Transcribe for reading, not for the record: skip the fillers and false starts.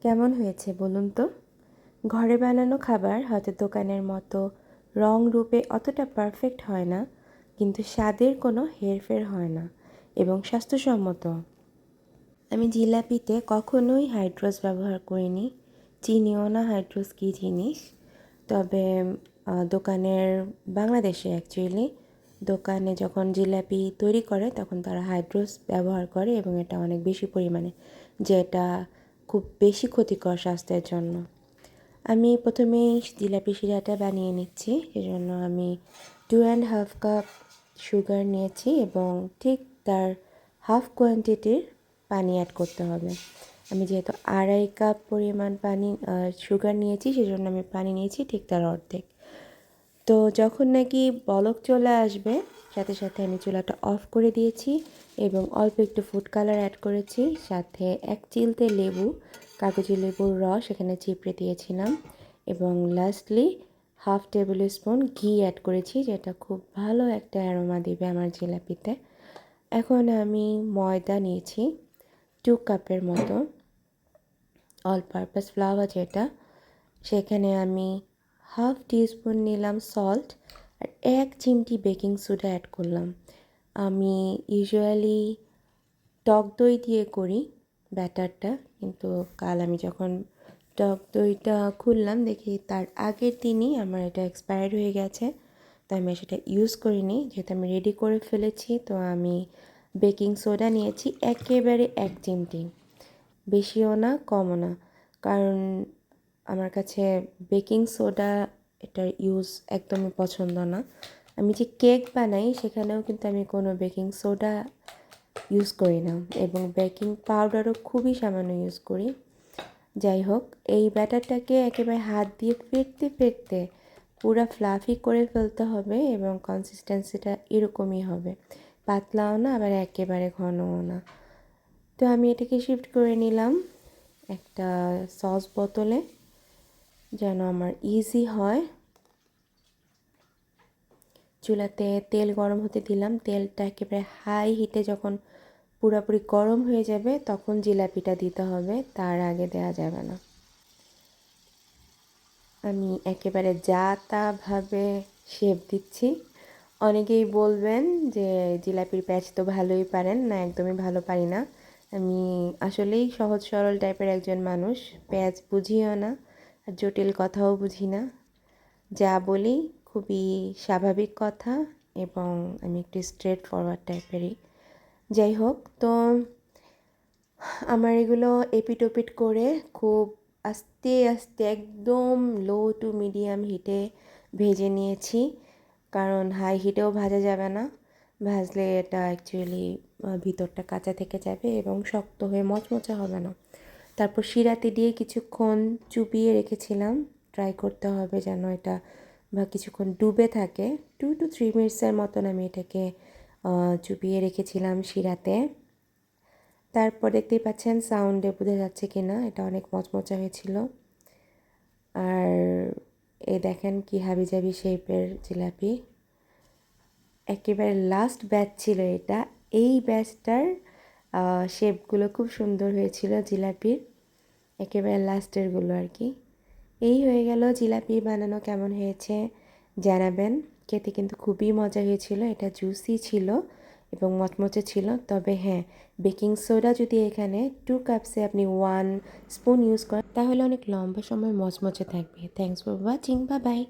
কেমন হয়েছে বলুন তো? ঘরে বানানো খাবার হয়তো দোকানের মতো রং রূপে অতটা পারফেক্ট হয় না, কিন্তু স্বাদের কোনো হেরফের হয় না এবং স্বাস্থ্যসম্মত। আমি জিলাপিতে কখনোই হাইড্রোস ব্যবহার করিনি, চিনিও না হাইড্রোস কী জিনিস। তবে দোকানের বাংলাদেশে অ্যাকচুয়ালি দোকানে যখন জিলাপি তৈরি করে তখন তারা হাইড্রোস ব্যবহার করে এবং এটা অনেক বেশি পরিমাণে, যেটা খুব বেশি ক্ষতিকর স্বাস্থ্যের জন্য। আমি প্রথমেই জিলাপি শিরাটা বানিয়ে নিচ্ছি, সেজন্য আমি 2.5 কাপ সুগার নিয়েছি এবং ঠিক তার হাফ কোয়ান্টিটির পানি অ্যাড করতে হবে। আমি যেহেতু 2.5 কাপ পরিমাণ সুগার নিয়েছি, সেজন্য আমি পানি নিয়েছি ঠিক তার অর্ধেক। তো যখন নাকি বলক চলে আসবে, সাথে সাথে আমি চুলাটা অফ করে দিয়েছি এবং অল্প একটু ফুড কালার অ্যাড করেছি, সাথে 1 চিলতে লেবু, কাগজি লেবুর রস এখানে চিপড়ে দিয়েছিলাম এবং লাস্টলি হাফ টেবিল স্পুন ঘি অ্যাড করেছি, যেটা খুব ভালো একটা অ্যারোমা দিবে আমার জিলাপিতে। এখন আমি ময়দা নিয়েছি 2 কাপের মতো, অল পারপাস ফ্লাওয়ার যেটা, সেখানে আমি হাফ টিস্পুন নিলাম সল্ট আর 1 চিমটি বেকিং সোডা অ্যাড করলাম। আমি ইউজুয়ালি টক দই দিয়ে করি ব্যাটারটা, কিন্তু কাল আমি যখন টক দইটা খুললাম দেখি তার আগের দিনই আমার এটা এক্সপায়ার্ড হয়ে গেছে, তো আমি সেটা ইউজ করিনি। যেহেতু আমি রেডি করে ফেলেছি, তো আমি বেকিং সোডা নিয়েছি একেবারে 1 চিমটি, বেশিও না কমও না, কারণ আমার কাছে বেকিং সোডা এটার ইউজ একদমই পছন্দ না। আমি যে কেক বানাই সেখানেও কিন্তু আমি কোনো বেকিং সোডা ইউজ করি না এবং বেকিং পাউডারও খুবই সামান্য ইউজ করি। যাই হোক, এই ব্যাটারটাকে একেবারে হাত দিয়ে ফেটতে ফেটতে পুরো ফ্লাফি করে ফেলতে হবে এবং কনসিস্টেন্সিটা এরকমই হবে, পাতলাও না আবার একেবারে ঘনও না। তো আমি এটাকে শিফট করে নিলাম একটা সস বোতলে, যেন আমার ইজি হয়। চুলাতে তেল গরম হতে দিলাম, তেলটা একেবারে হাই হিটে যখন পুরোপুরি গরম হয়ে যাবে তখন জিলাপিটা দিতে হবে, তার আগে দেওয়া যাবে না। আমি একেবারে যা তাভাবে শেপ দিচ্ছি। অনেকেই বলবেন যে জিলাপির প্যাচ তো ভালোই পারেন, না একদমই ভালো পারি না। আমি আসলেই সহজ সরল টাইপের একজন মানুষ, প্যাচ বুঝিও না আর জটিল কথাও বুঝি না। যা বলি খুবই স্বাভাবিক কথা এবং আমি একটু স্ট্রেট ফরওয়ার্ড টাইপেরই। যাই হোক, তো আমার এগুলো এপিট ওপিট করে খুব আস্তে আস্তে একদম লো টু মিডিয়াম হিটে ভেজে নিয়েছি, কারণ হাই হিটেও ভাজা যাবে না, ভাজলে এটা অ্যাকচুয়ালি ভিতরটা কাঁচা থেকে যাবে এবং শক্ত হয়ে মচমচে হবে না। তারপর শিরাতে দিয়ে কিছুক্ষণ চুপিয়ে রেখেছিলাম, ট্রাই করতে হবে যেন এটা কিছুক্ষণ ডুবে থাকে। 2 to 3 মিনিটসের মতন আমি এটাকে চুপিয়ে রেখেছিলাম শিরাতে। তারপর দেখতেই পাচ্ছেন সাউন্ডে বোঝা যাচ্ছে কি না, এটা অনেক মচমচা হয়েছিল। আর এই দেখেন কি হাবিজাবি শেপের জিলাপি, একেবারে লাস্ট ব্যাচ ছিল এটা। এই ব্যাচটার শেপগুলো খুব সুন্দর হয়েছিল জিলাপির, একেবারে লাস্টেরগুলো আর কি। এই হয়ে গেল জিলাপি বানানো। কেমন হয়েছে জানাবেন। খেতে কিন্তু খুবই মজা হয়েছিল, এটা জুসি ছিল এবং মচমচে ছিল। তবে হ্যাঁ, বেকিং সোডা যদি এখানে 2 কাপসে আপনি 1 স্পুন ইউজ করেন তাহলে অনেক লম্বা সময় মচমচে থাকবে। Thanks for watching, bye bye.